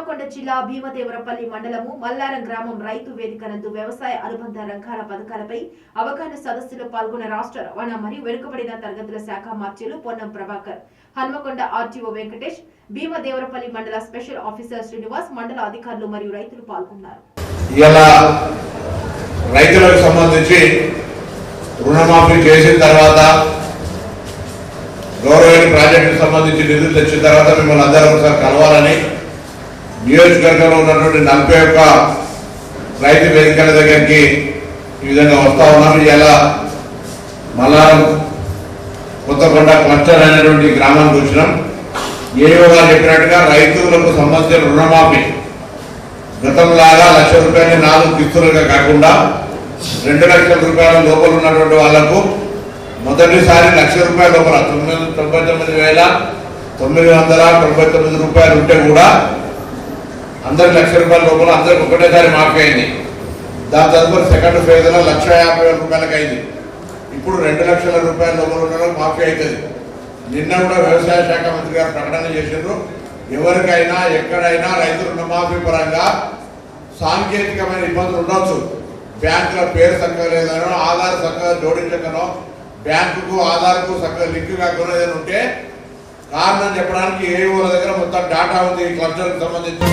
హన్మకొండ జిల్లా భీమదేవరపల్లి మండలము మల్లారం గ్రామం రైతు వేదిక నందు వ్యవసాయ అనుబంధ రంగాల పథకాలపై అవగాహన సదస్సులో పాల్గొన్న రాష్ట్ర రవాణా మరియు వెనుకబడిన తరగతుల శాఖ మార్చులు పొన్నం ప్రభాకర్, హన్మకొండ ఆర్టీఓ వెంకటేష్, భీమదేవరపల్లి మండల స్పెషల్ ఆఫీసర్ శ్రీనివాస్, మండల అధికారులు మరియు రైతులు పాల్గొన్నారు. రైతులకు సంబంధించి రుణమాఫీ చేసిన తర్వాత గౌరవైన ప్రాజెక్టుకు సంబంధించి నిధులు తెచ్చిన తర్వాత మిమ్మల్ని అందరూ ఒకసారి కలవాలని నియోజకవర్గంలో ఉన్నటువంటి 41 రైతు వేదికల దగ్గరికి ఈ విధంగా వస్తా ఉన్నాము. ఇలా మల్లారం కొత్తకొండ క్లస్టర్ అనేటువంటి గ్రామానికి వచ్చినాం. ఏవో గారు చెప్పినట్టుగా రైతులకు సంబంధించిన రుణమాఫీ గతంలాగా ₹1,00,000 4 కిస్తులుగా కాకుండా 2 లక్షల రూపాయల లోపల ఉన్నటువంటి వాళ్లకు మొదటిసారి ₹1,00,000 లోపల 99,999 రూపాయలు ఉంటే కూడా అందరికి ₹1,00,000 లోపల అందరికి ఒకటేసారి మాఫీ అయింది. దాని తదుపరి సెకండ్ ఫేజ్ లో ₹1,50,000 అయింది. ఇప్పుడు ₹2,00,000 లోపల ఉండడం మాఫీ అవుతుంది. నిన్న కూడా వ్యవసాయ శాఖ మంత్రి గారు ప్రకటన చేసిండ్రు. ఎవరికైనా ఎక్కడైనా రైతు రుణమాఫీ పరంగా సాంకేతికమైన ఇబ్బందులు ఉండొచ్చు. బ్యాంకుల పేరు చక్కగా లేదనో, ఆధార్ చక్కగా జోడించకనో, బ్యాంకుకు ఆధార్కు చక్కగా లింక్ కాకుండా ఏదైనా ఉంటే కారణం చెప్పడానికి ఏఓల దగ్గర మొత్తం డాటా ఉంది ఈ క్లస్టర్కి సంబంధించి.